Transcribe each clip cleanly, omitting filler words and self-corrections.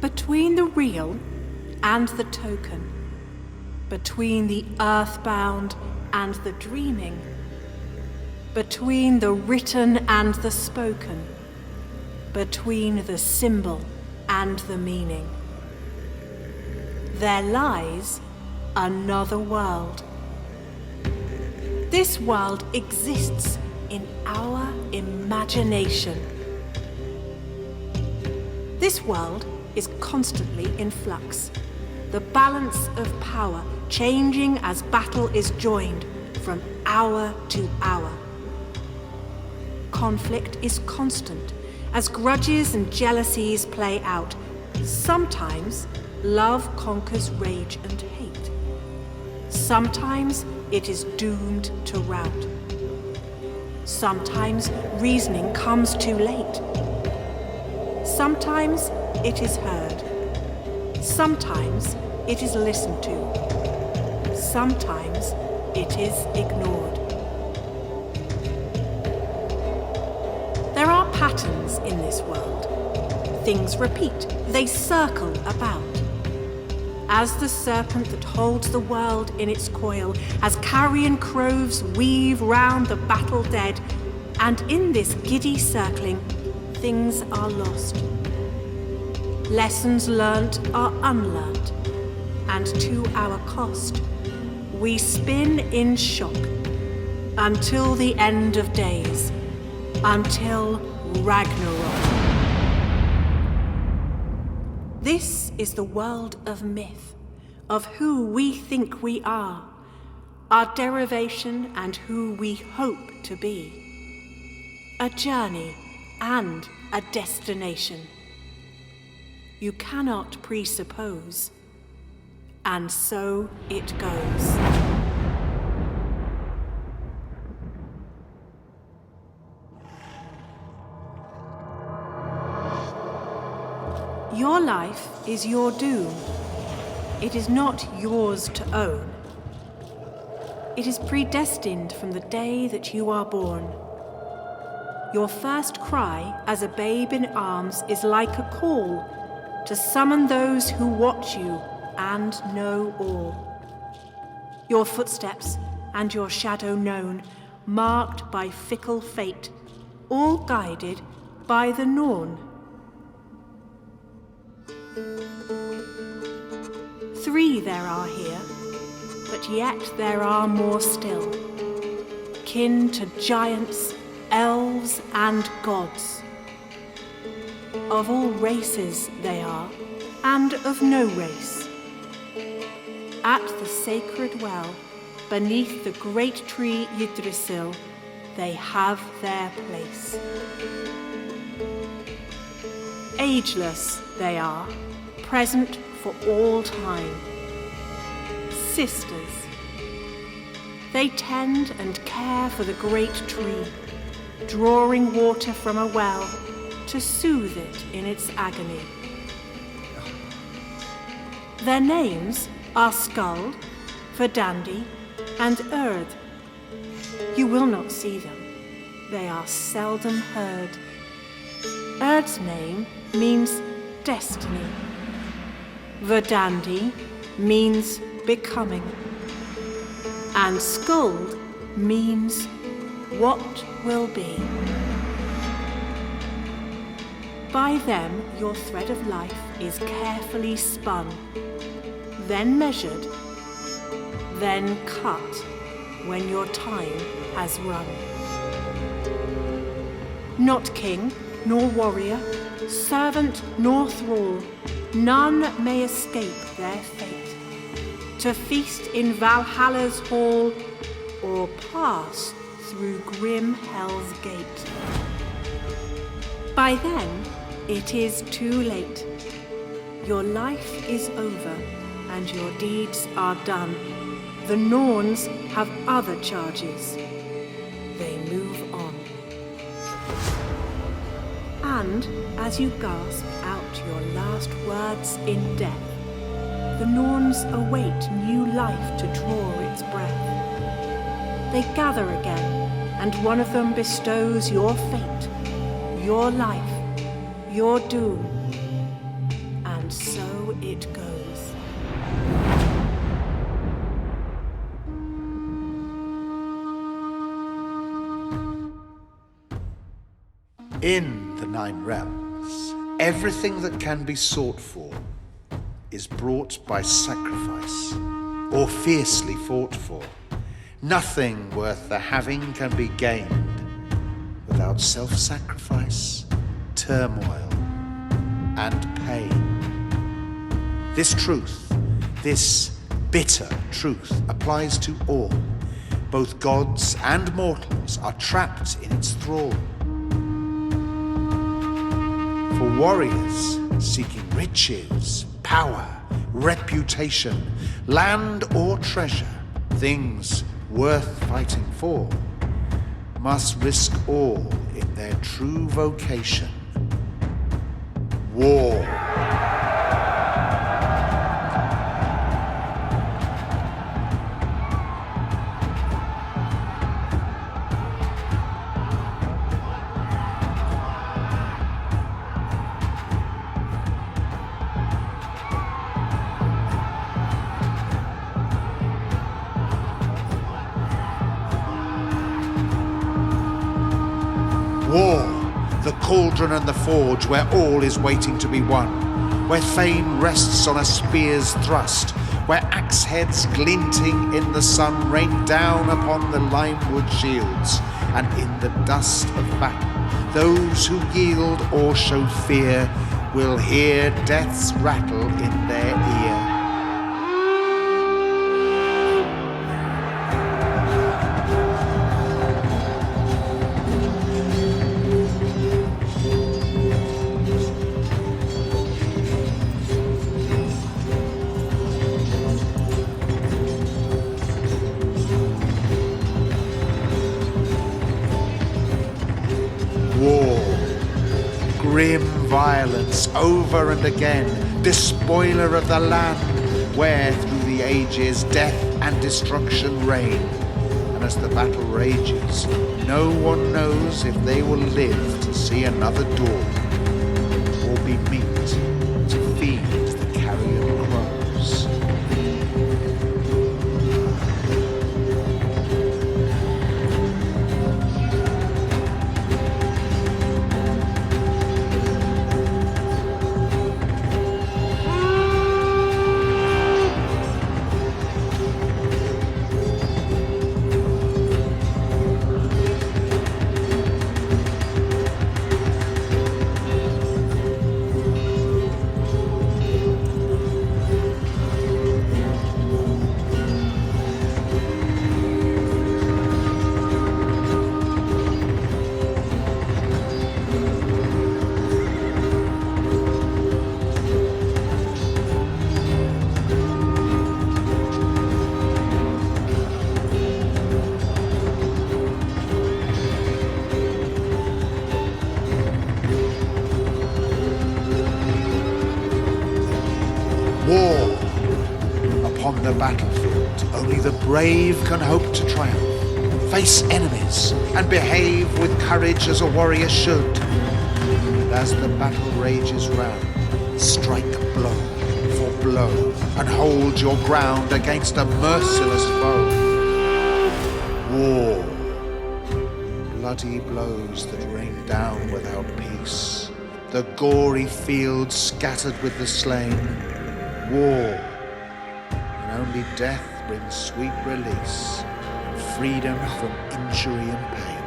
Between the real and the token, between the earthbound and the dreaming, between the written and the spoken, between the symbol and the meaning, there lies another world. This world exists in our imagination. This world is constantly in flux, the balance of power changing as battle is joined from hour to hour. Conflict is constant as grudges and jealousies play out. Sometimes love conquers rage and hate. Sometimes it is doomed to rout. Sometimes reasoning comes too late. Sometimes it is heard. Sometimes it is listened to. Sometimes it is ignored. There are patterns in this world. Things repeat, they circle about. As the serpent that holds the world in its coil, as carrion crows weave round the battle dead, and in this giddy circling, things are lost. Lessons learnt are unlearnt, and to our cost, we spin in shock until the end of days, until Ragnarok. This is the world of myth, of who we think we are, our derivation and who we hope to be. A journey and a destination. You cannot presuppose, and so it goes. Your life is your doom. It is not yours to own. It is predestined from the day that you are born. Your first cry as a babe in arms is like a call to summon those who watch you and know all. Your footsteps and your shadow known, marked by fickle fate, all guided by the Norn. 3 there are here, but yet there are more still, kin to giants, elves, and gods. Of all races they are, and of no race. At the sacred well, beneath the great tree Yggdrasil, they have their place. Ageless they are, present for all time. Sisters. They tend and care for the great tree, drawing water from a well to soothe it in its agony. Their names are Skuld, Verdandi, and Erd. You will not see them. They are seldom heard. Erd's name means destiny. Verdandi means becoming. And Skuld means what will be. By them your thread of life is carefully spun, then measured, then cut when your time has run. Not king, nor warrior, servant nor thrall, none may escape their fate. To feast in Valhalla's hall, or pass through grim Hell's gate. By then, it is too late. Your life is over, and your deeds are done. The Norns have other charges. They move on. And as you gasp out your last words in death, the Norns await new life to draw its breath. They gather again, and one of them bestows your fate, your life, your doom, and it goes. In the Nine Realms, everything that can be sought for is brought by sacrifice, or fiercely fought for. Nothing worth the having can be gained without self-sacrifice, turmoil, and pain. This truth, this bitter truth, applies to all. Both gods and mortals are trapped in its thrall. For warriors seeking riches, power, reputation, land or treasure, things worth fighting for, must risk all in their true vocation: war. War, the cauldron and the forge where all is waiting to be won, where fame rests on a spear's thrust, where axe heads glinting in the sun rain down upon the limewood shields, and in the dust of battle, those who yield or show fear will hear death's rattle in their ear. War, grim violence over and again, despoiler of the land, where through the ages death and destruction reign. And as the battle rages, no one knows if they will live to see another dawn, or be meat to feed the carrion crows. War upon the battlefield, only the brave can hope to triumph, face enemies, and behave with courage as a warrior should. And as the battle rages round, strike blow for blow, and hold your ground against a merciless foe. War, bloody blows that rain down without peace, the gory fields scattered with the slain. War, and only death brings sweet release, and freedom from injury and pain.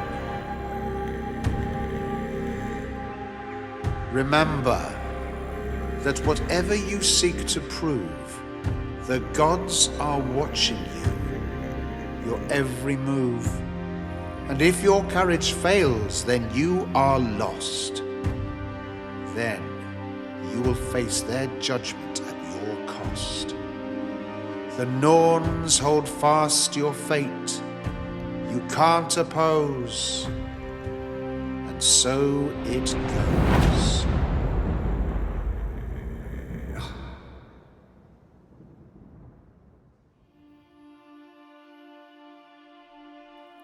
Remember that whatever you seek to prove, the gods are watching you, your every move. And if your courage fails, then you are lost. Then you will face their judgment at your cost. The Norns hold fast your fate, you can't oppose, and so it goes.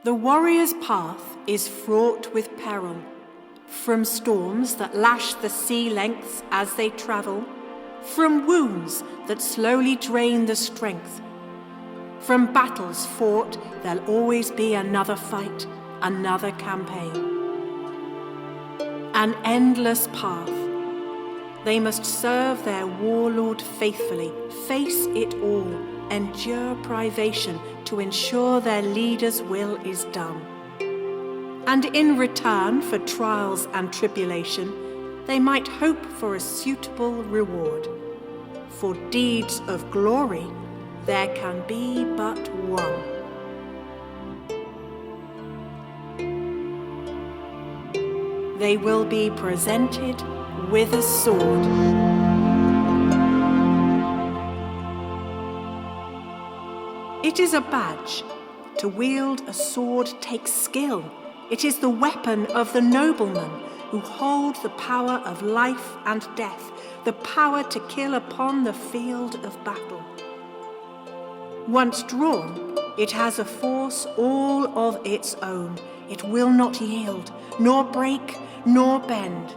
The warrior's path is fraught with peril, from storms that lash the sea lengths as they travel, from wounds that slowly drain the strength. From battles fought, there'll always be another fight, another campaign. An endless path. They must serve their warlord faithfully, face it all, endure privation to ensure their leader's will is done. And in return for trials and tribulation, they might hope for a suitable reward. For deeds of glory, there can be but one. They will be presented with a sword. It is a badge. To wield a sword takes skill. It is the weapon of the noblemen who hold the power of life and death, the power to kill upon the field of battle. Once drawn, it has a force all of its own. It will not yield, nor break, nor bend.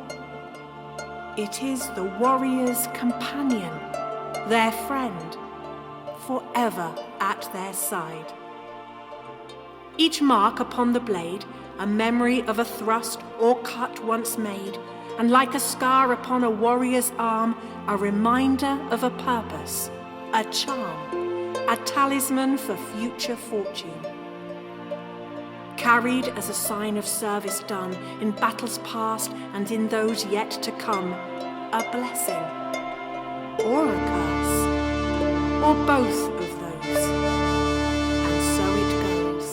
It is the warrior's companion, their friend, forever at their side. Each mark upon the blade, a memory of a thrust or cut once made, and like a scar upon a warrior's arm, a reminder of a purpose, a charm, a talisman for future fortune. Carried as a sign of service done in battles past and in those yet to come, a blessing, or a curse, or both of those, and so it goes.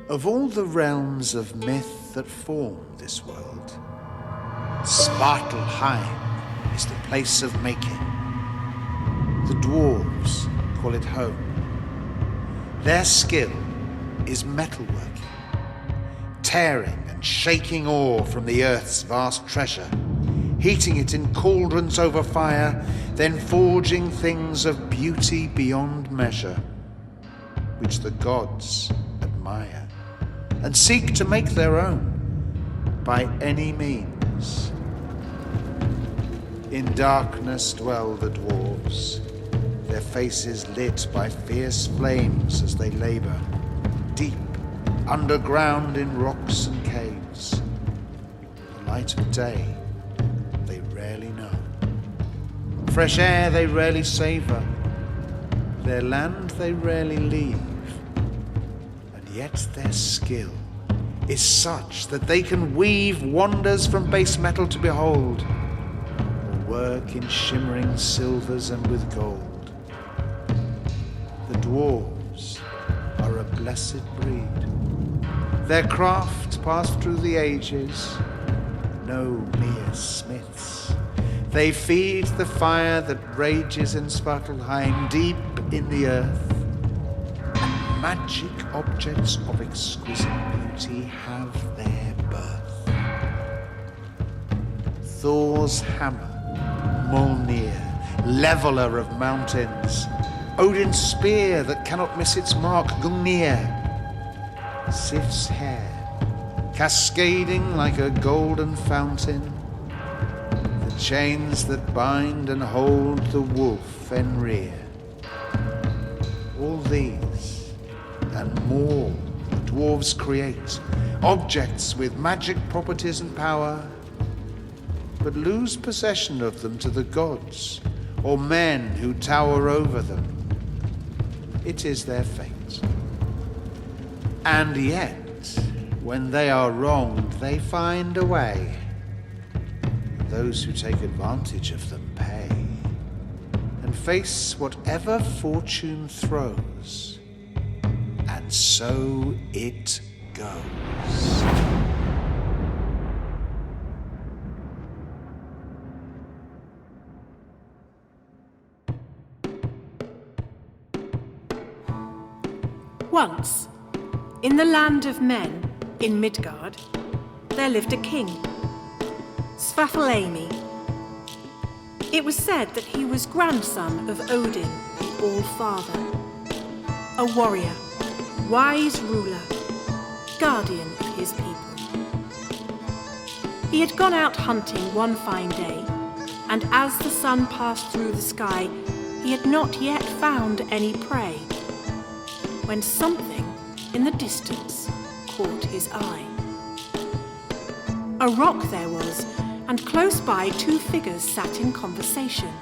Of all the realms of myth that form this world, Svartalheim is the place of making. The dwarves call it home. Their skill is metalworking, tearing and shaking ore from the earth's vast treasure, heating it in cauldrons over fire, then forging things of beauty beyond measure, which the gods admire and seek to make their own by any means. In darkness dwell the dwarves, their faces lit by fierce flames as they labor, deep underground in rocks and caves. The light of day they rarely know. Fresh air they rarely savor, their land they rarely leave. And yet their skill is such that they can weave wonders from base metal to behold, or work in shimmering silvers and with gold. The dwarves are a blessed breed. Their craft passed through the ages, no mere smiths. They feed the fire that rages in Svartalheim deep in the earth. And magic objects of exquisite beauty have their birth. Thor's hammer, Mjolnir, leveler of mountains. Odin's spear that cannot miss its mark, Gungnir. Sif's hair, cascading like a golden fountain. The chains that bind and hold the wolf Fenrir. All these and more the dwarves create, objects with magic properties and power, but lose possession of them to the gods or men who tower over them. It is their fate. And yet, when they are wronged, they find a way. Those who take advantage of them pay, and face whatever fortune throws. And so it goes. Once, in the land of men, in Midgard, there lived a king, Svartalheim. It was said that he was grandson of Odin, the All-Father. a warrior, wise ruler, guardian of his people. He had gone out hunting one fine day, and as the sun passed through the sky, he had not yet found any prey, when something in the distance caught his eye. A rock there was, and close by 2 figures sat in conversation.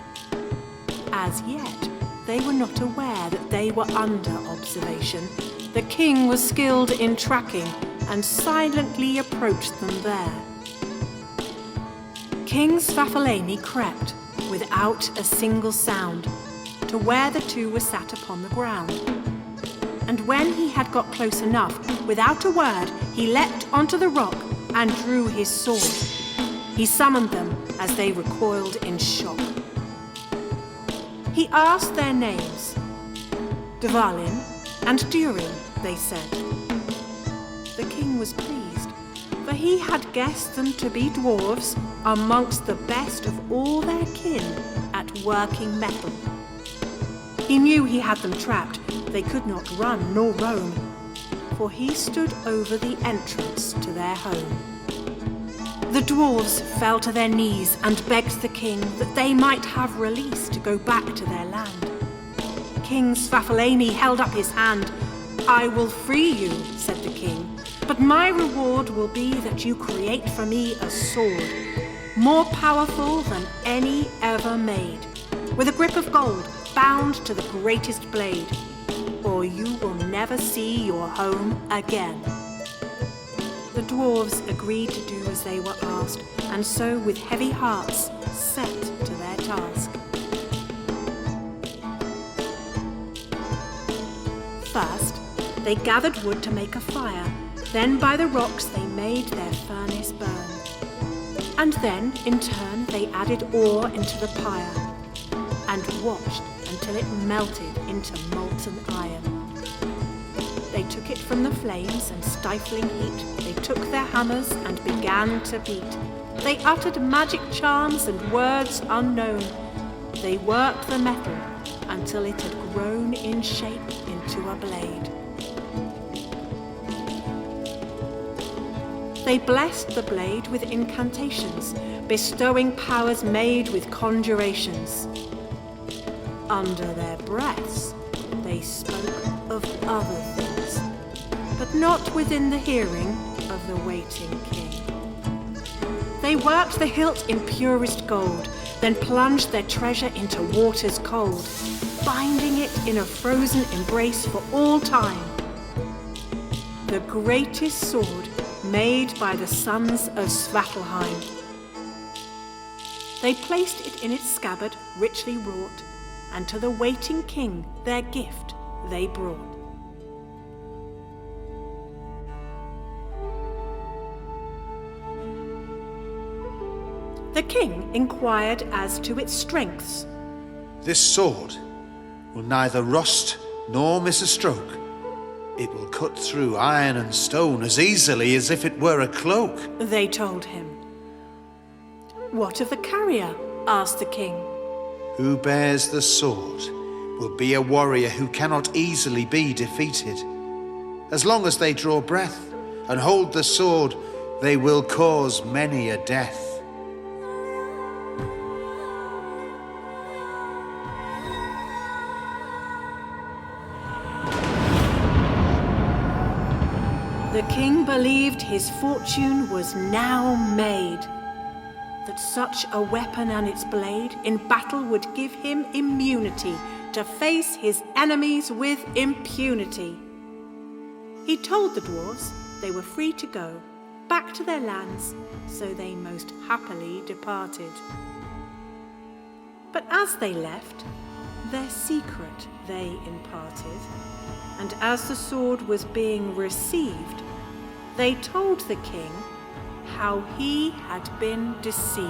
As yet, they were not aware that they were under observation. The king was skilled in tracking and silently approached them there. King Svafolani crept, without a single sound, to where the 2 were sat upon the ground. And when he had got close enough, without a word, he leapt onto the rock and drew his sword. He summoned them as they recoiled in shock. He asked their names. Dvalin and Durin, they said. The king was pleased, for he had guessed them to be dwarves amongst the best of all their kin at working metal. He knew he had them trapped. They could not run nor roam, for he stood over the entrance to their home. The dwarves fell to their knees and begged the king that they might have release to go back to their land. King Svafolani held up his hand. "I will free you," said the king, "but my reward will be that you create for me a sword, more powerful than any ever made, with a grip of gold bound to the greatest blade, or you will never see your home again." The dwarves agreed to do as they were asked, and so with heavy hearts set to their task. First, they gathered wood to make a fire. Then by the rocks they made their furnace burn. And then, in turn, they added ore into the pyre and watched until it melted into molten iron. They took it from the flames and stifling heat. They took their hammers and began to beat. They uttered magic charms and words unknown. They worked the metal until it had grown in shape into a blade. They blessed the blade with incantations, bestowing powers made with conjurations. Under their breaths, they spoke of other things, but not within the hearing of the waiting king. They worked the hilt in purest gold, then plunged their treasure into waters cold, binding it in a frozen embrace for all time. The greatest sword made by the sons of Svartalheim. They placed it in its scabbard, richly wrought, and to the waiting king their gift they brought. The king inquired as to its strengths. This sword will neither rust nor miss a stroke. It will cut through iron and stone as easily as if it were a cloak, they told him. What of the carrier? Asked the king. Who bears the sword will be a warrior who cannot easily be defeated. As long as they draw breath and hold the sword, they will cause many a death. The king believed his fortune was now made, that such a weapon and its blade in battle would give him immunity to face his enemies with impunity. He told the dwarves they were free to go back to their lands, so they most happily departed. But as they left, their secret they imparted, and as the sword was being received, they told the king how he had been deceived.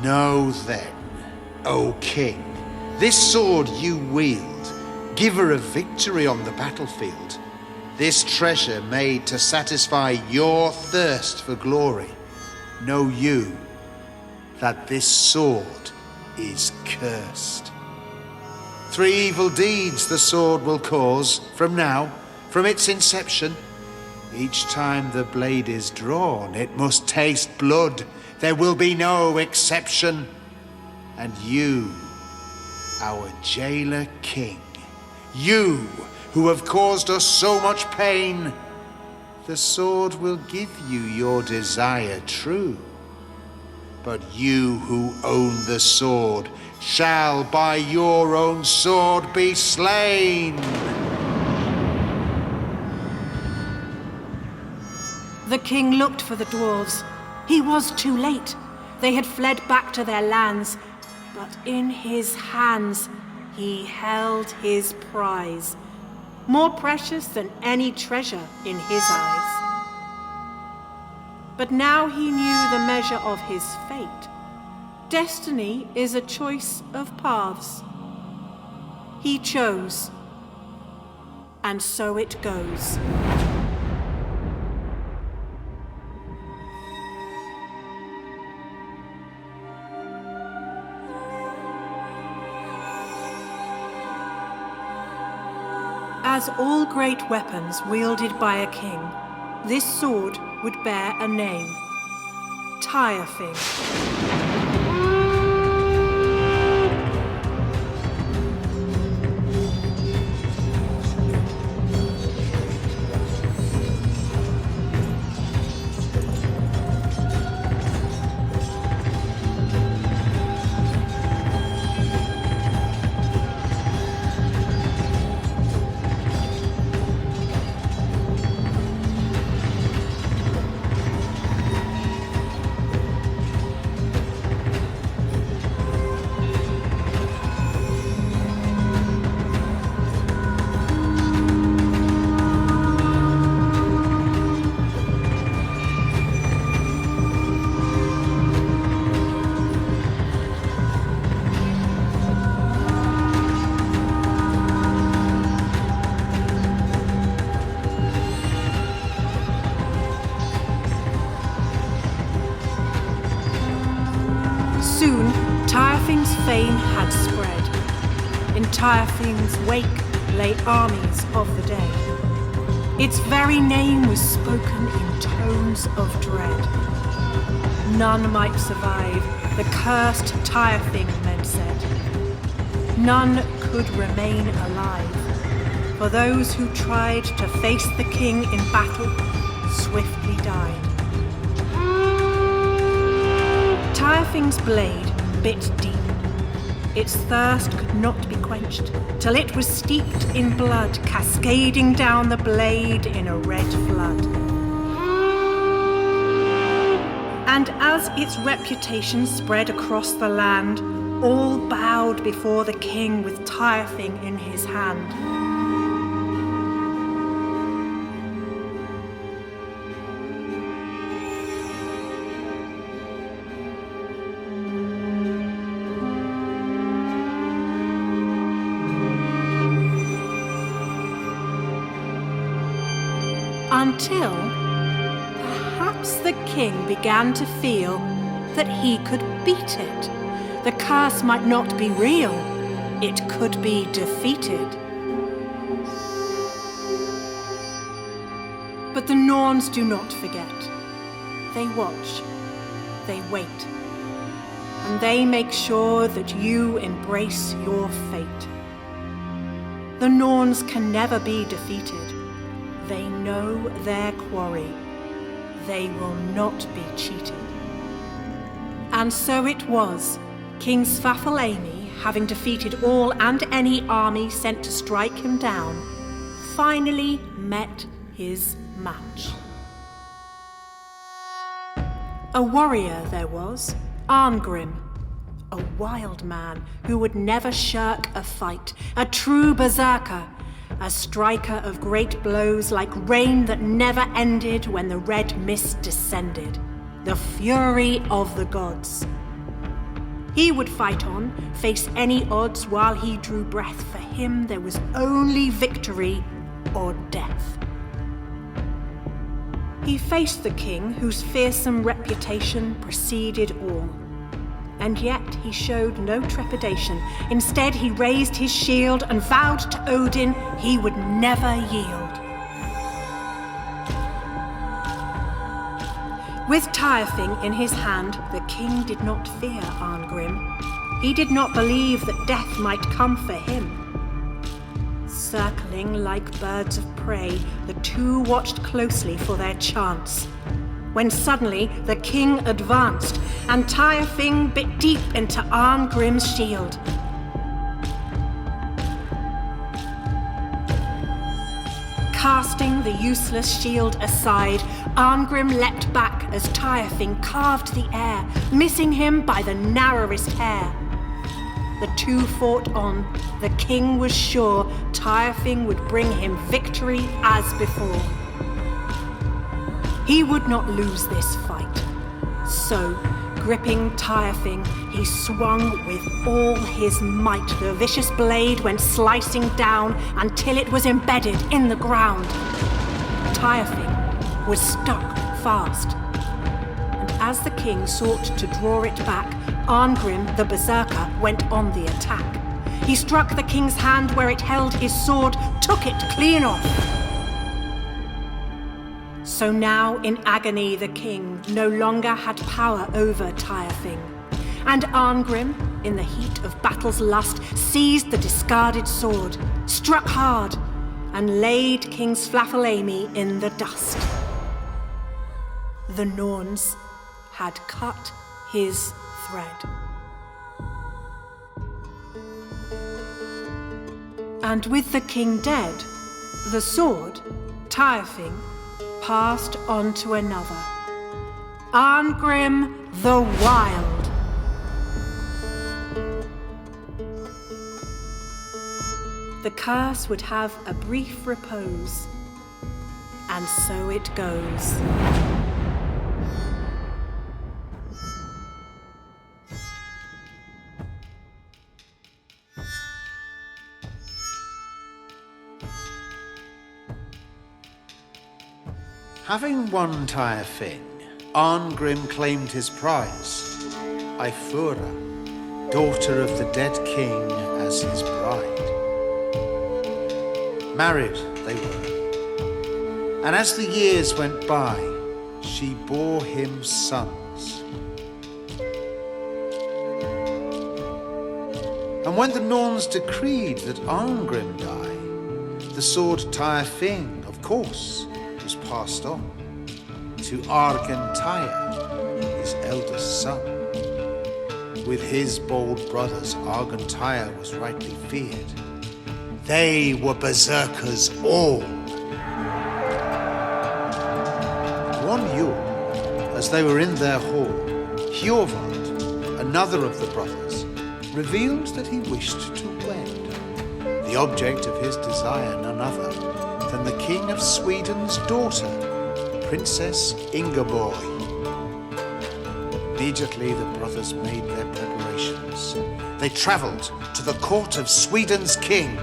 Know then, O king, this sword you wield, giver of victory on the battlefield, this treasure made to satisfy your thirst for glory, know you that this sword is cursed. 3 evil deeds the sword will cause from now, from its inception. Each time the blade is drawn, it must taste blood. There will be no exception. And you, our jailer king, you who have caused us so much pain, the sword will give you your desire true. But you who own the sword shall by your own sword be slain. The king looked for the dwarves. He was too late. They had fled back to their lands, but in his hands he held his prize, more precious than any treasure in his eyes. But now he knew the measure of his fate. Destiny is a choice of paths. He chose, and so it goes. As all great weapons wielded by a king, this sword would bear a name: Tyrfing. Soon, Tyrfing's fame had spread. In Tyrfing's wake lay armies of the day. Its very name was spoken in tones of dread. None might survive the cursed Tyrfing, men said. None could remain alive, for those who tried to face the king in battle swiftly died. Tyrfing's blade bit deep. Its thirst could not be quenched till it was steeped in blood, cascading down the blade in a red flood. And as its reputation spread across the land, all bowed before the king with Tyrfing in his hand. Until perhaps the king began to feel that he could beat it. The curse might not be real, it could be defeated. But the Norns do not forget. They watch, they wait, and they make sure that you embrace your fate. The Norns can never be defeated. They know their quarry. They will not be cheated. And so it was. King Svafalemi, having defeated all and any army sent to strike him down, finally met his match. A warrior there was, Arngrim, a wild man who would never shirk a fight, a true berserker, a striker of great blows like rain that never ended when the red mist descended, the fury of the gods. He would fight on, face any odds while he drew breath. For him there was only victory or death. He faced the king whose fearsome reputation preceded all. And yet he showed no trepidation. Instead, he raised his shield and vowed to Odin he would never yield. With Tyrfing in his hand, the king did not fear Arngrim. He did not believe that death might come for him. Circling like birds of prey, the two watched closely for their chance. When suddenly the king advanced, and Tyrfing bit deep into Arngrim's shield. Casting the useless shield aside, Arngrim leapt back as Tyrfing carved the air, missing him by the narrowest hair. The two fought on. The king was sure Tyrfing would bring him victory as before. He would not lose this fight. So, gripping Tyrfing, he swung with all his might. The vicious blade went slicing down until it was embedded in the ground. Tyrfing was stuck fast. And as the king sought to draw it back, Arngrim, the berserker, went on the attack. He struck the king's hand where it held his sword, took it clean off. So now, in agony, the king no longer had power over Tyrfing. And Arngrim, in the heat of battle's lust, seized the discarded sword, struck hard, and laid King Svafalemi in the dust. The Norns had cut his thread. And with the king dead, the sword, Tyrfing, passed on to another, Arngrim the Wild. The curse would have a brief repose, and so it goes. Having won Tyrfing, Arngrim claimed his prize, Eyfura, daughter of the dead king, as his bride. Married they were, and as the years went by, she bore him sons. And when the Norns decreed that Arngrim die, the sword Tyrfing, of course, was passed on to Argentire, his eldest son. With his bold brothers, Argentire was rightly feared. They were berserkers all. One Yule, as they were in their hall, Jorvik, another of the brothers, revealed that he wished to wed. The object of his desire none other than the King of Sweden's daughter, Princess Ingeborg. Immediately the brothers made their preparations. They travelled to the court of Sweden's king.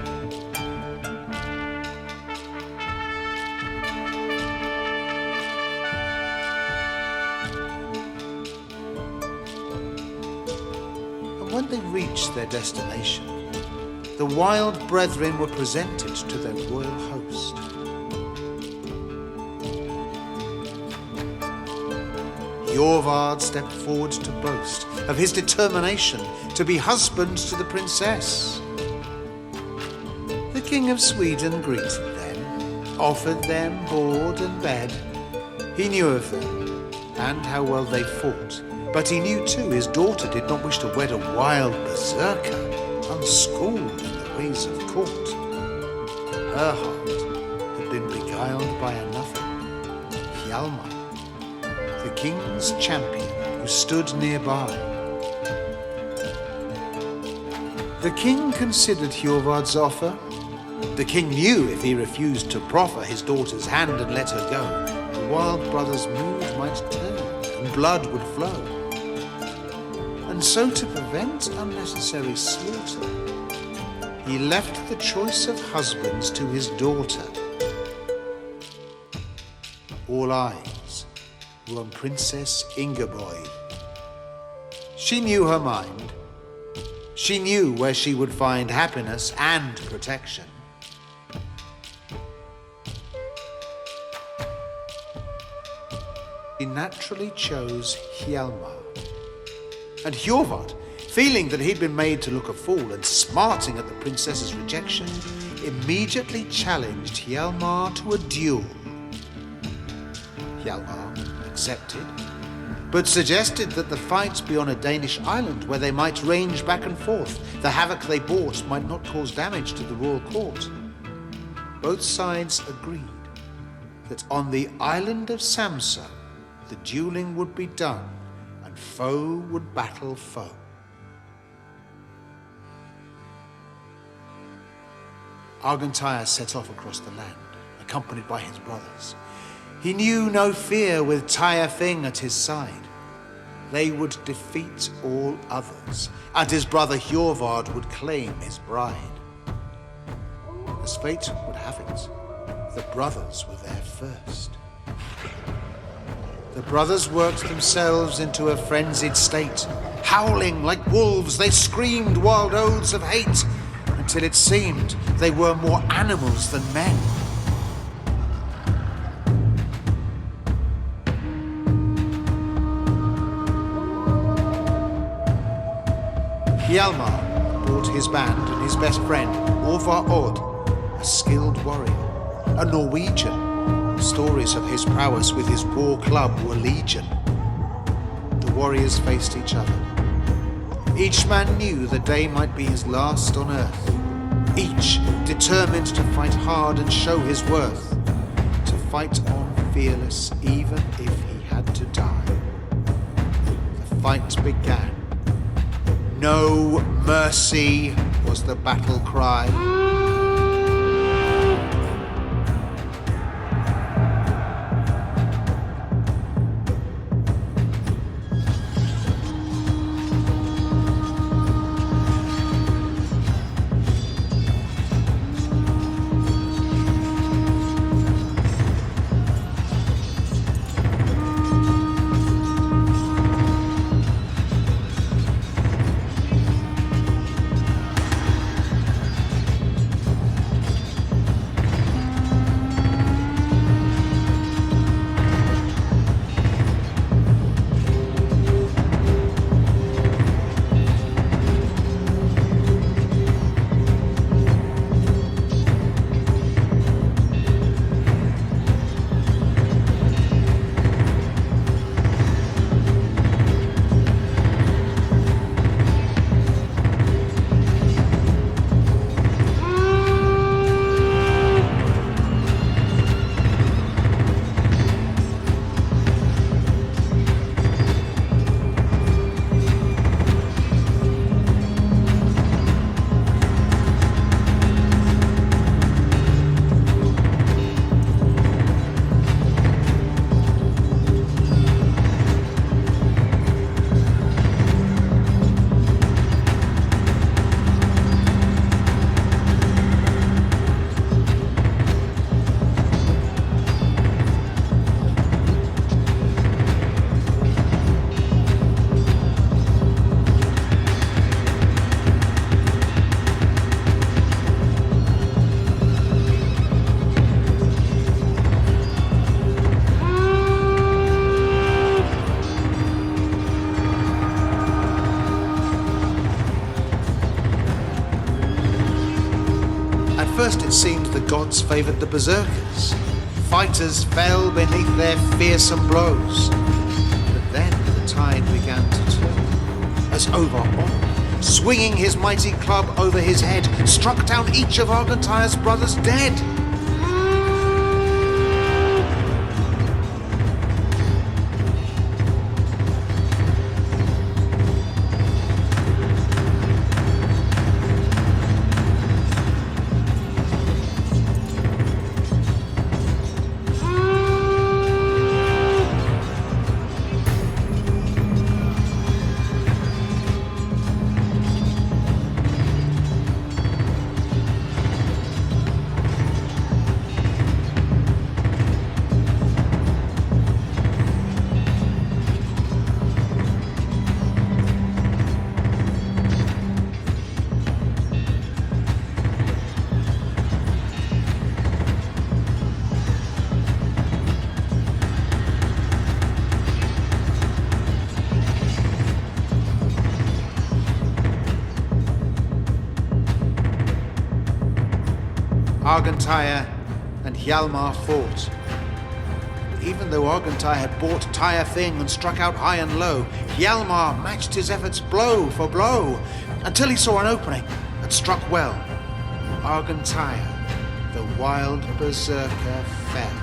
And when they reached their destination, the wild brethren were presented to their royal host. Jorvik stepped forward to boast of his determination to be husband to the princess. The King of Sweden greeted them, offered them board and bed. He knew of them and how well they fought, but he knew too his daughter did not wish to wed a wild berserker, unschooled in the ways of court. Her heart had been beguiled by another, Hjalmar, the king's champion who stood nearby. The king considered Hjorvard's offer. The king knew if he refused to proffer his daughter's hand and let her go, the wild brothers' mood might turn and blood would flow. And so, to prevent unnecessary slaughter, he left the choice of husbands to his daughter. All eyes were on Princess Ingeborg. She knew her mind. She knew where she would find happiness and protection. He naturally chose Hjalmar. And Jorvik, feeling that he'd been made to look a fool and smarting at the princess's rejection, immediately challenged Hjalmar to a duel. Hjalmar accepted, but suggested that the fight be on a Danish island where they might range back and forth. The havoc they brought might not cause damage to the royal court. Both sides agreed that on the island of Samsa, the dueling would be done and foe would battle foe. Argentire set off across the land, accompanied by his brothers. He knew no fear with Tyrfing at his side. They would defeat all others, and his brother Jorvik would claim his bride. As fate would have it, the brothers were there first. The brothers worked themselves into a frenzied state. Howling like wolves, they screamed wild oaths of hate, until it seemed they were more animals than men. Hjalmar brought his band and his best friend, Orvar Odd, a skilled warrior, a Norwegian. Stories of his prowess with his war club were legion. The warriors faced each other. Each man knew the day might be his last on earth. Each determined to fight hard and show his worth. To fight on fearless even if he had to die. The fight began. No mercy was the battle cry. First it seemed the gods favoured the berserkers. Fighters fell beneath their fearsome blows. But then the tide began to turn, as Orvar, swinging his mighty club over his head, struck down each of Argentire's brothers dead. Argentire and Hjalmar fought. Even though Argentire had bought Tyrfing and struck out high and low, Hjalmar matched his efforts blow for blow until he saw an opening and struck well. Argentire, the wild berserker, fell.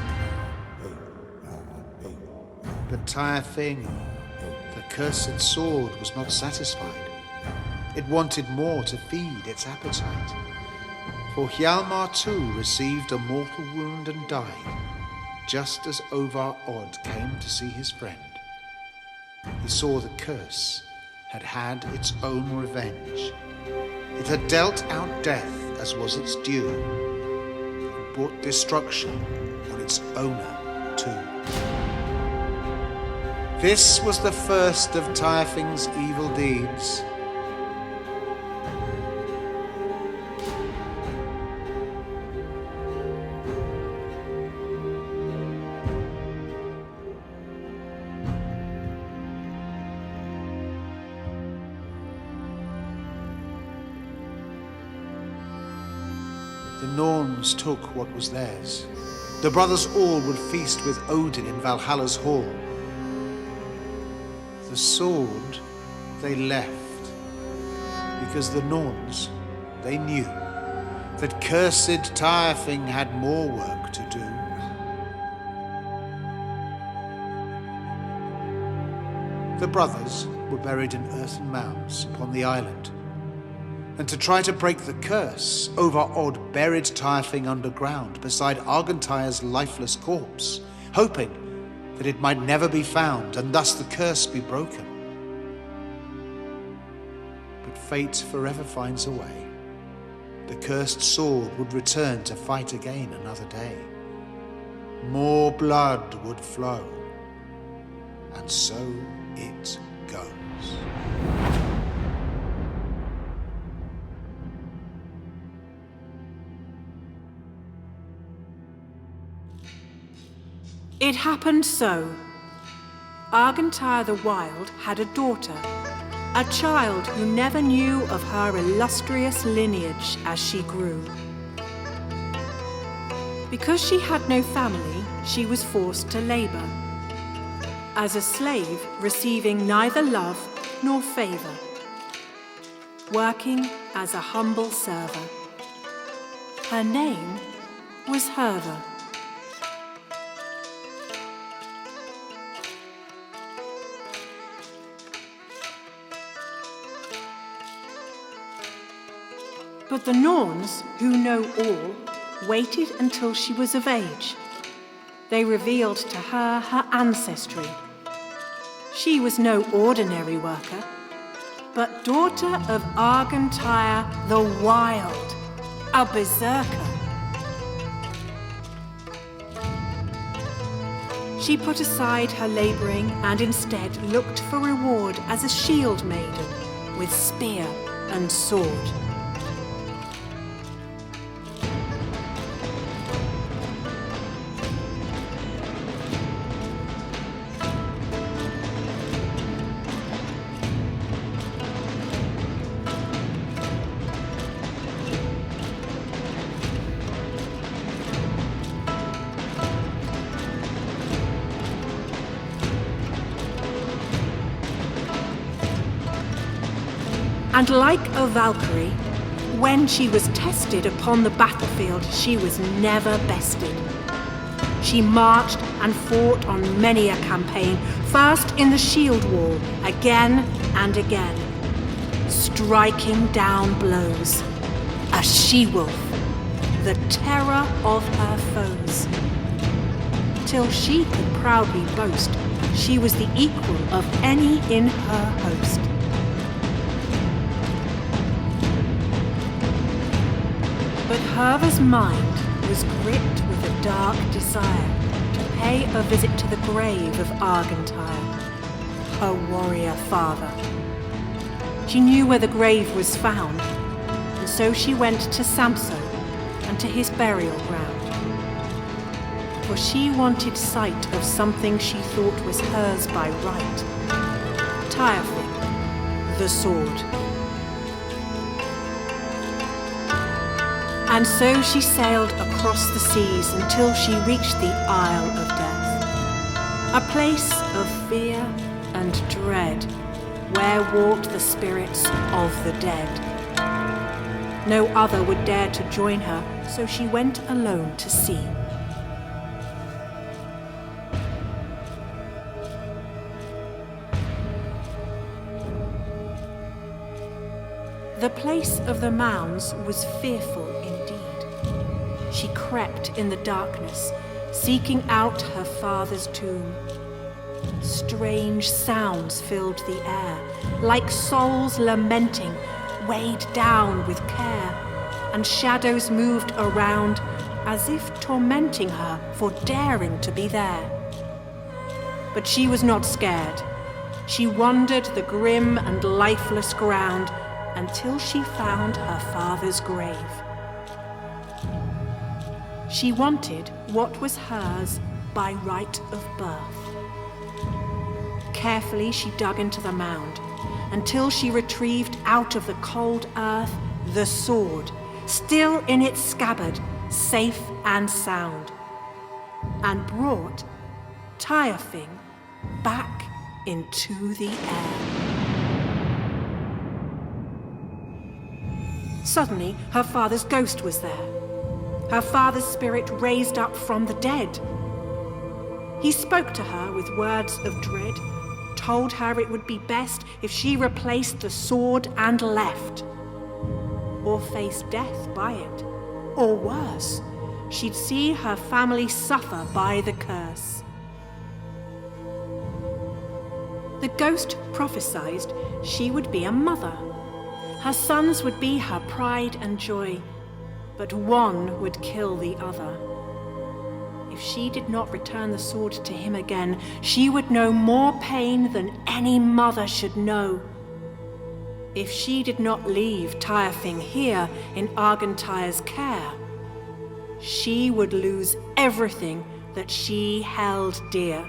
But Tyrfing, the cursed sword, was not satisfied. It wanted more to feed its appetite. For Hjalmar too received a mortal wound and died, just as Ovar Odd came to see his friend. He saw the curse had had its own revenge. It had dealt out death as was its due, and brought destruction on its owner too. This was the first of Tyrfing's evil deeds. The Norns took what was theirs. The brothers all would feast with Odin in Valhalla's hall. The sword they left, because the Norns, they knew that cursed Tyrfing had more work to do. The brothers were buried in earthen mounds upon the island, and to try to break the curse, Ovar Odd buried Tyrfing underground beside Argentire's lifeless corpse, hoping that it might never be found and thus the curse be broken. But fate forever finds a way. The cursed sword would return to fight again another day. More blood would flow, and so it goes. It happened so. Argentire the Wild had a daughter, a child who never knew of her illustrious lineage as she grew. Because she had no family, she was forced to labor, as a slave receiving neither love nor favor, working as a humble server. Her name was Herva. But the Norns, who know all, waited until she was of age. They revealed to her her ancestry. She was no ordinary worker, but daughter of Argentire the Wild, a berserker. She put aside her laboring and instead looked for reward as a shield maiden with spear and sword. And like a Valkyrie, when she was tested upon the battlefield, she was never bested. She marched and fought on many a campaign, first in the shield wall, again and again, striking down blows. A she-wolf, the terror of her foes. Till she could proudly boast she was the equal of any in her host. But Herva's mind was gripped with a dark desire to pay a visit to the grave of Argentire, her warrior father. She knew where the grave was found, and so she went to Samso and to his burial ground. For she wanted sight of something she thought was hers by right, Tyrfing, the sword. And so she sailed across the seas until she reached the Isle of Death, a place of fear and dread, where walked the spirits of the dead. No other would dare to join her, so she went alone to sea. The place of the mounds was fearful indeed. She crept in the darkness, seeking out her father's tomb. Strange sounds filled the air, like souls lamenting, weighed down with care, and shadows moved around as if tormenting her for daring to be there. But she was not scared. She wandered the grim and lifeless ground until she found her father's grave. She wanted what was hers by right of birth. Carefully she dug into the mound until she retrieved out of the cold earth the sword, still in its scabbard, safe and sound, and brought Tyrfing back into the air. Suddenly, her father's ghost was there. Her father's spirit raised up from the dead. He spoke to her with words of dread, told her it would be best if she replaced the sword and left, or faced death by it, or worse, she'd see her family suffer by the curse. The ghost prophesied she would be a mother. Her sons would be her pride and joy, but one would kill the other. If she did not return the sword to him again, she would know more pain than any mother should know. If she did not leave Tyrfing here in Argentire's care, she would lose everything that she held dear.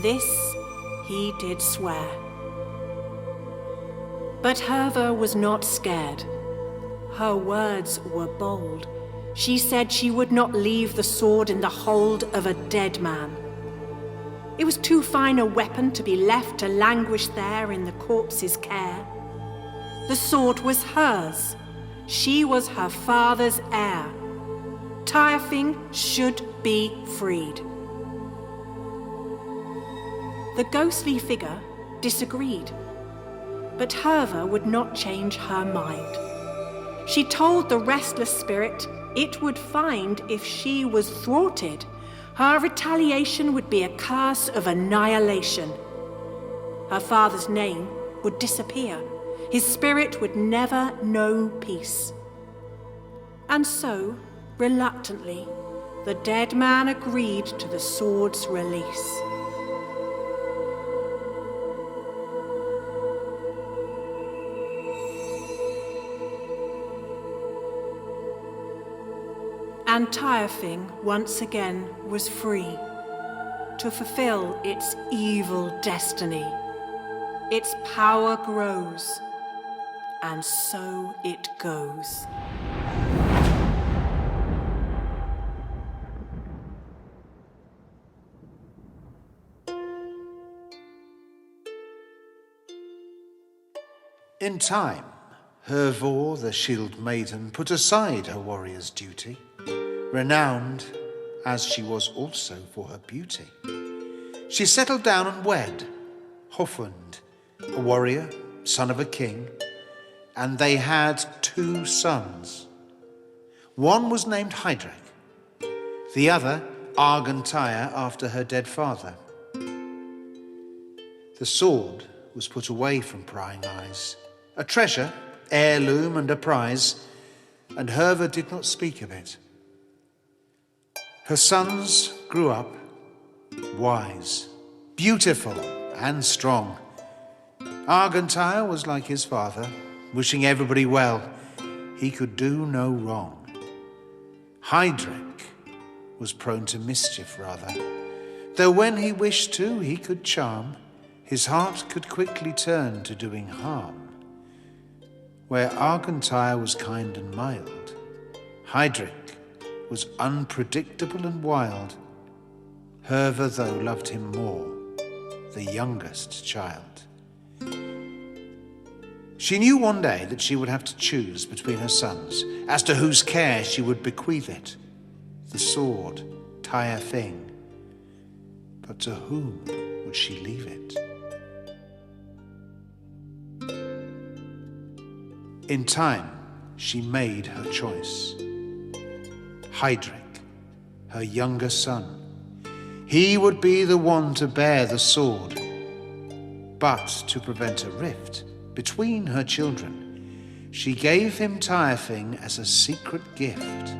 This he did swear. But Herva was not scared. Her words were bold. She said she would not leave the sword in the hold of a dead man. It was too fine a weapon to be left to languish there in the corpse's care. The sword was hers. She was her father's heir. Tyrfing should be freed. The ghostly figure disagreed, but Herva would not change her mind. She told the restless spirit it would find if she was thwarted, her retaliation would be a curse of annihilation. Her father's name would disappear. His spirit would never know peace. And so, reluctantly, the dead man agreed to the sword's release. And Tyrfing once again was free to fulfill its evil destiny. Its power grows, and so it goes. In time, Hervor, the shield maiden, put aside her warrior's duty, renowned as she was also for her beauty. She settled down and wed Hofund, a warrior, son of a king, and they had 2 sons. One was named Hydrek, the other Argentire after her dead father. The sword was put away from prying eyes, a treasure, heirloom and a prize, and Herva did not speak of it. Her sons grew up wise, beautiful and strong. Argentire was like his father, wishing everybody well. He could do no wrong. Hydrek was prone to mischief rather, though when he wished to, he could charm. His heart could quickly turn to doing harm. Where Argentire was kind and mild, Heidrek was unpredictable and wild. Herva, though, loved him more, the youngest child. She knew one day that she would have to choose between her sons as to whose care she would bequeath it. The sword, Tyrfing. But to whom would she leave it? In time, she made her choice. Heidrek, her younger son. He would be the one to bear the sword. But to prevent a rift between her children, she gave him Tyrfing as a secret gift.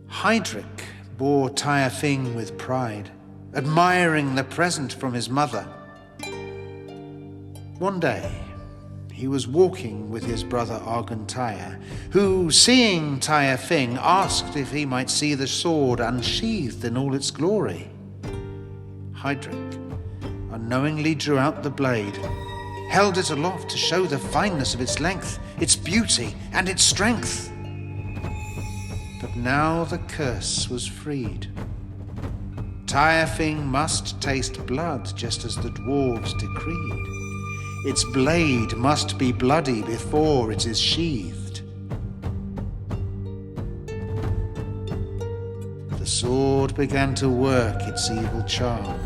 Heidrek bore Tyrfing with pride, admiring the present from his mother. One day, he was walking with his brother Argentire, who, seeing Tyrfing, asked if he might see the sword unsheathed in all its glory. Heidrek unknowingly drew out the blade, held it aloft to show the fineness of its length, its beauty, and its strength. But now the curse was freed. Tyrfing must taste blood just as the dwarves decreed. Its blade must be bloody before it is sheathed. The sword began to work its evil charm.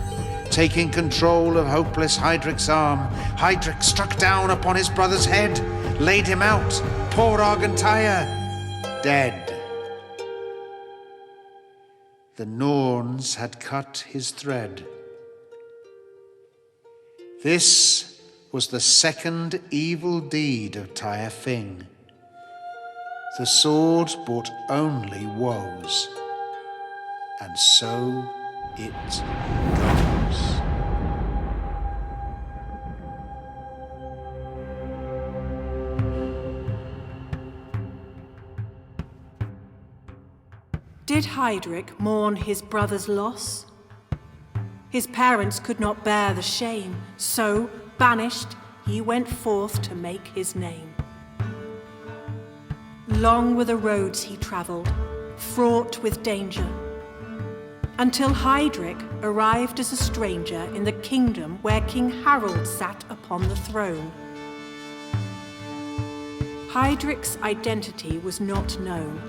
Taking control of hopeless Heidrek's arm, Heidrek struck down upon his brother's head, laid him out, poor Argentire, dead. The Norns had cut his thread. This was the second evil deed of Tyrfing. The sword brought only woes, and so it goes. Did Heidrek mourn his brother's loss? His parents could not bear the shame, so, banished, he went forth to make his name. Long were the roads he travelled, fraught with danger, until Heidrek arrived as a stranger in the kingdom where King Harold sat upon the throne. Heidrek's identity was not known.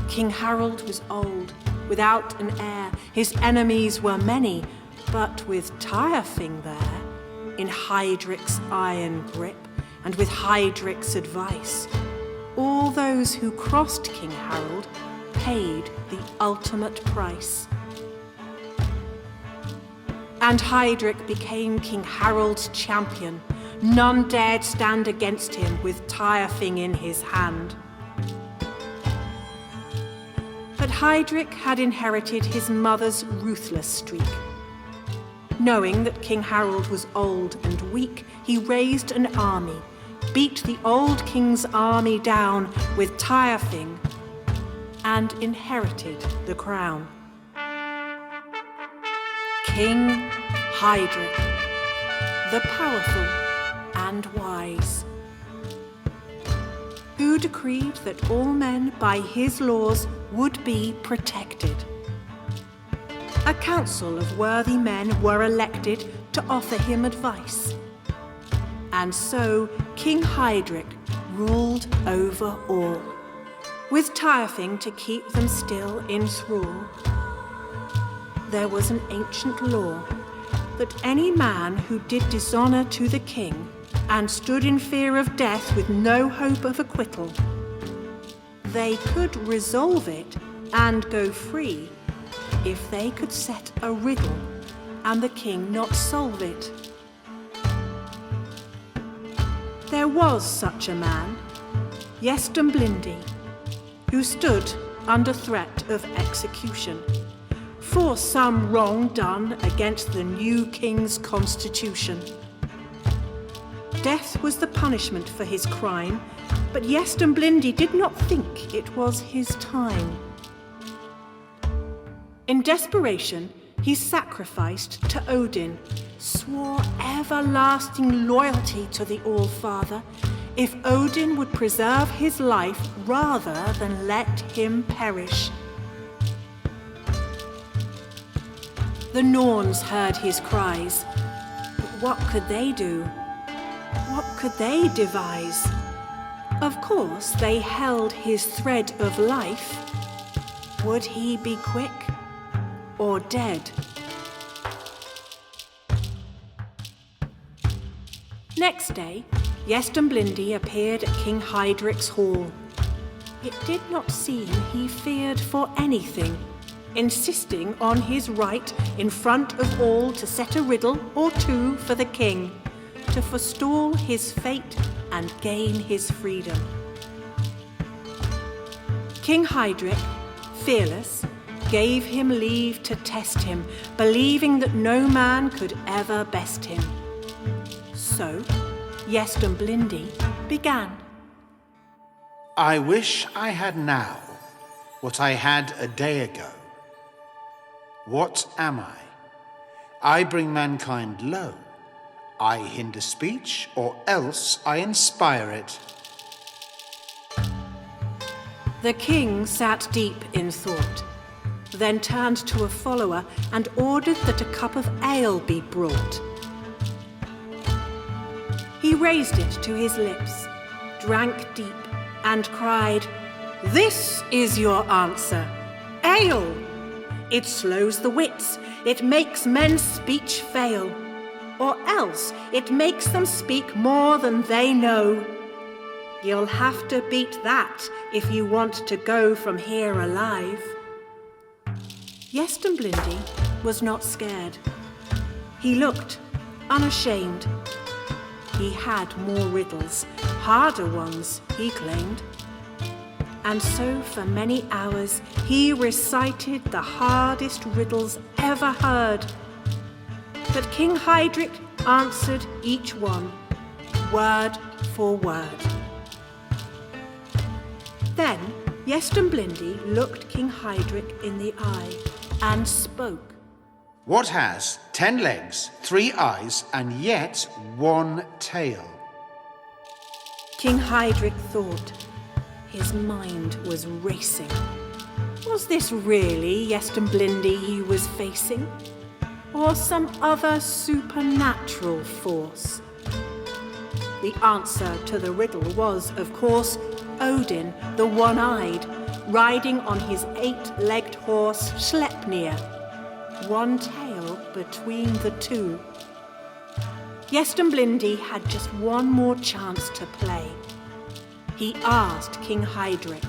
King Harold was old, without an heir. His enemies were many, but with Tyrfing there, in Heidrek's iron grip, and with Heidrek's advice, all those who crossed King Harold paid the ultimate price. And Heidrek became King Harold's champion. None dared stand against him with Tyrfing in his hand. But Heidrek had inherited his mother's ruthless streak. Knowing that King Harold was old and weak, he raised an army, beat the old king's army down with Tyrfing, and inherited the crown. King Heidrek, the powerful and wise, who decreed that all men by his laws would be protected. A council of worthy men were elected to offer him advice. And so King Heidrek ruled over all, with Tyrfing to keep them still in thrall. There was an ancient law that any man who did dishonour to the king and stood in fear of death with no hope of acquittal, they could resolve it and go free if they could set a riddle and the king not solve it. There was such a man, Blindi, who stood under threat of execution for some wrong done against the new king's constitution. Death was the punishment for his crime, but Blindi did not think it was his time. In desperation, he sacrificed to Odin, swore everlasting loyalty to the All-Father, if Odin would preserve his life rather than let him perish. The Norns heard his cries, but what could they do? What could they devise? Of course, they held his thread of life. Would he be quick or dead? Next day, Jestemblindi appeared at King Heidric's hall. It did not seem he feared for anything, insisting on his right in front of all to set a riddle or two for the king, to forestall his fate and gain his freedom. King Heidric, fearless, gave him leave to test him, believing that no man could ever best him. So, Jestemblindi began. I wish I had now what I had a day ago. What am I? I bring mankind low. I hinder speech, or else I inspire it. The king sat deep in thought, then turned to a follower and ordered that a cup of ale be brought. He raised it to his lips, drank deep, and cried, "This is your answer, ale! It slows the wits, it makes men's speech fail, or else it makes them speak more than they know. You'll have to beat that if you want to go from here alive." Jestemblindi was not scared. He looked unashamed. He had more riddles, harder ones, he claimed. And so for many hours he recited the hardest riddles ever heard. But King Heidric answered each one, word for word. Then Jestemblindi looked King Heidric in the eye and spoke. What has 10 legs, 3 eyes, and yet 1 tail? King Heidric thought. His mind was racing. Was this really Jestemblindi he was facing? Or some other supernatural force? The answer to the riddle was, of course, Odin, the one-eyed, riding on his 8-legged horse Sleipnir, 1 tail between the two. Jestemblindi had just one more chance to play. He asked King Heidric,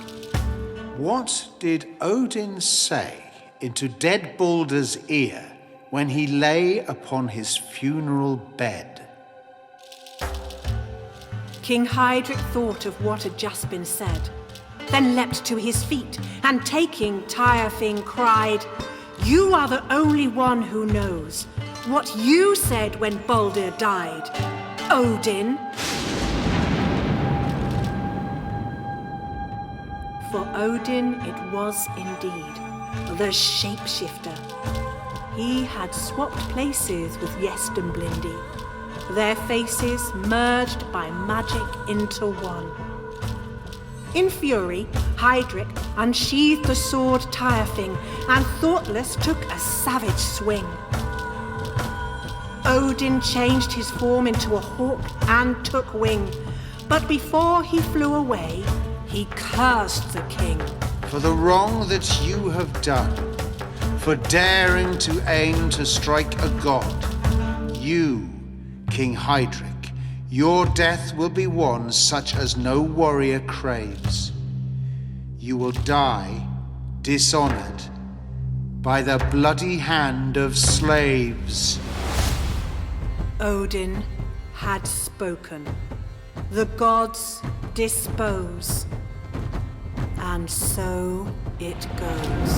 What did Odin say into dead Balder's ear when he lay upon his funeral bed? King Heidric thought of what had just been said, then leapt to his feet, and taking Tyrfing cried, "You are the only one who knows what you said when Balder died, Odin." For Odin it was indeed, the shapeshifter. He had swapped places with Jestemblindi, their faces merged by magic into one. In fury, Heidric unsheathed the sword Tyrfing and thoughtless took a savage swing. Odin changed his form into a hawk and took wing, but before he flew away, he cursed the king. For the wrong that you have done, for daring to aim to strike a god, you, King Heidric, your death will be one such as no warrior craves. You will die dishonored by the bloody hand of slaves. Odin had spoken. The gods dispose. And so it goes.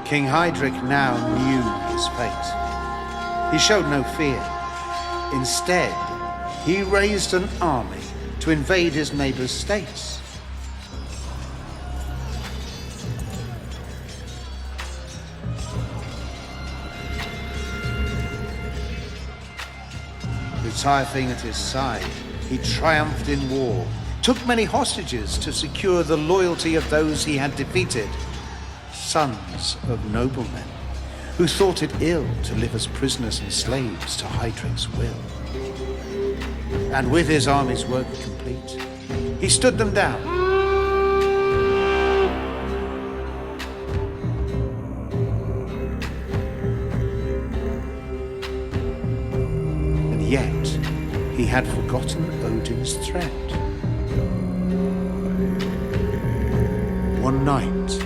King Heidric now knew his fate. He showed no fear. Instead, he raised an army to invade his neighbors' states. With Tyrfing at his side, he triumphed in war, took many hostages to secure the loyalty of those he had defeated, sons of noblemen, who thought it ill to live as prisoners and slaves to Hydric's will. And with his army's work complete, he stood them down. And yet, he had forgotten Odin's threat. One night,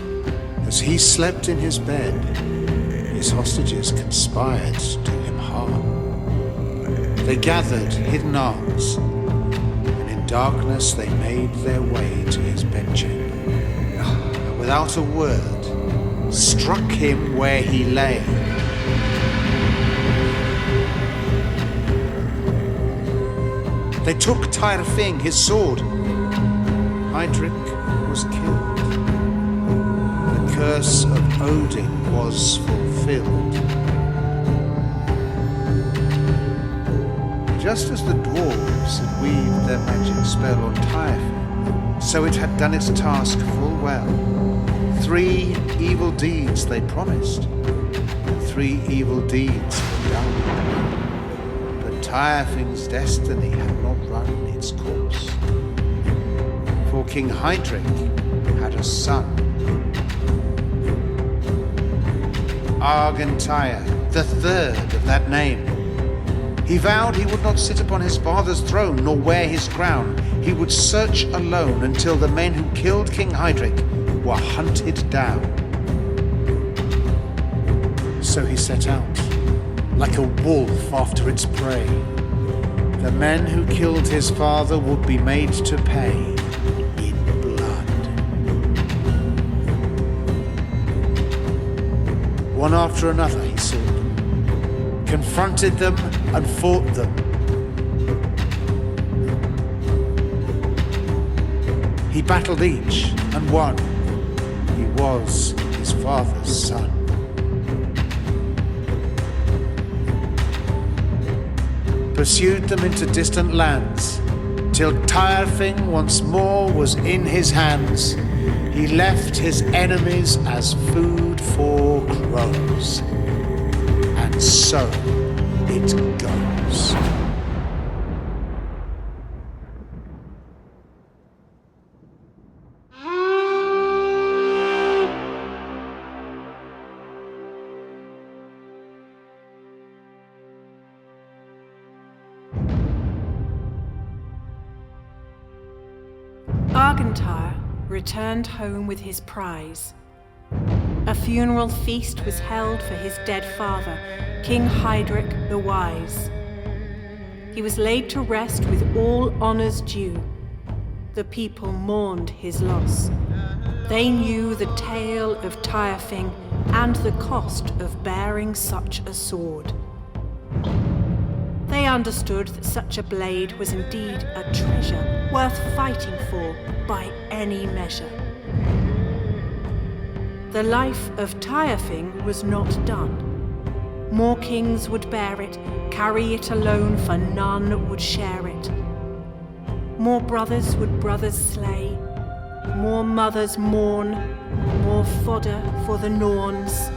as he slept in his bed, his hostages conspired to do him harm. They gathered hidden arms, and in darkness they made their way to his bedchamber. And without a word, struck him where he lay. They took Tyrfing, his sword. Hydric was killed. The curse of Odin was fulfilled. Just as the dwarves had weaved their magic spell on Tyrfing, so it had done its task full well. 3 evil deeds they promised, and 3 evil deeds were done. But Tyrfing's destiny had not run its course. For King Hydric had a son, Argentire, the 3rd of that name. He vowed he would not sit upon his father's throne, nor wear his crown. He would search alone until the men who killed King Hydric were hunted down. So he set out, like a wolf after its prey. The men who killed his father would be made to pay in blood. One after another he sought them, confronted them and fought them. He battled each and won. He was his father's son. Pursued them into distant lands, till Tyrfing once more was in his hands. He left his enemies as food for crows. And so it goes. Argentire returned home with his prize. A funeral feast was held for his dead father, King Hydric the Wise. He was laid to rest with all honors due. The people mourned his loss. They knew the tale of Tyrfing and the cost of bearing such a sword. They understood that such a blade was indeed a treasure worth fighting for by any measure. The life of Tyrfing was not done. More kings would bear it, carry it alone, for none would share it. More brothers would brothers slay, more mothers mourn, more fodder for the Norns.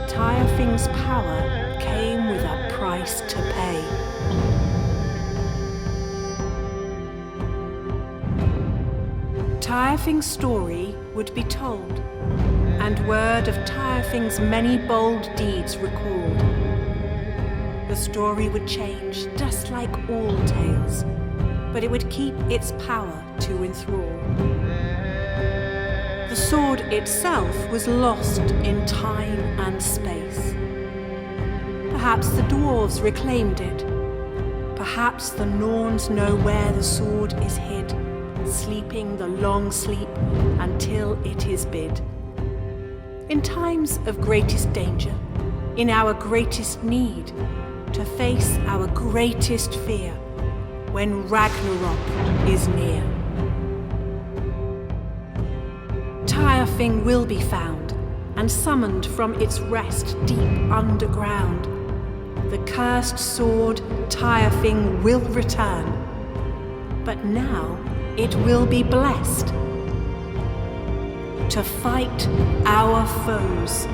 Tyrfing's power came with a price to pay. Tyrfing's story would be told, and word of Tyrfing's many bold deeds recalled. The story would change, just like all tales, but it would keep its power to enthrall. The sword itself was lost in time and space. Perhaps the dwarves reclaimed it. Perhaps the Norns know where the sword is hid, sleeping the long sleep until it is bid. In times of greatest danger, in our greatest need, to face our greatest fear, when Ragnarok is near. Tyrfing will be found and summoned from its rest deep underground. the cursed sword Tyrfing will return. But now it will be blessed to fight our foes.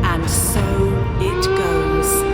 And so it goes.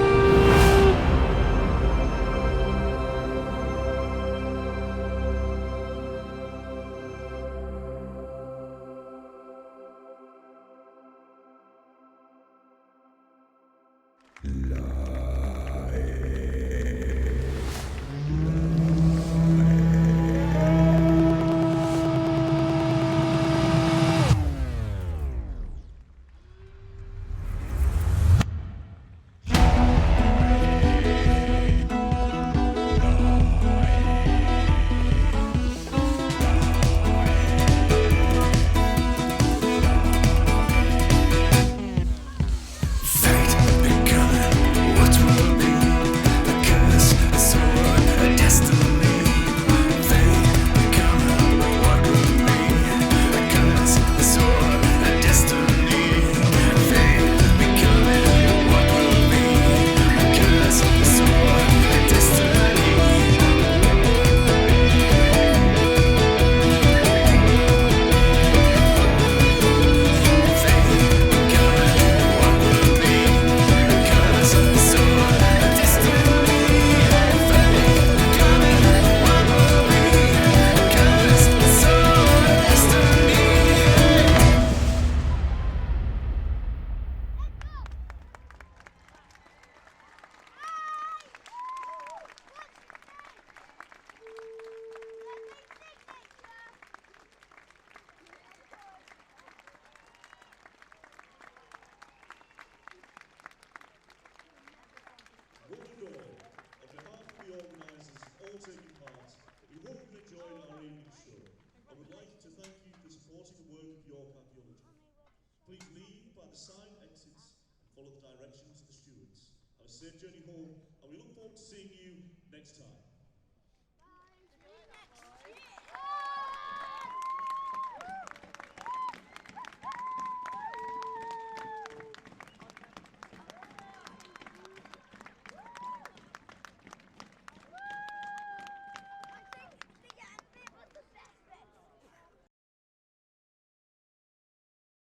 Taking part, we hope you've enjoyed our evening show and would like to thank you for supporting the work of York Archaeology. Please leave by the side exits and follow the directions of the stewards. Have a safe journey home, and we look forward to seeing you next time.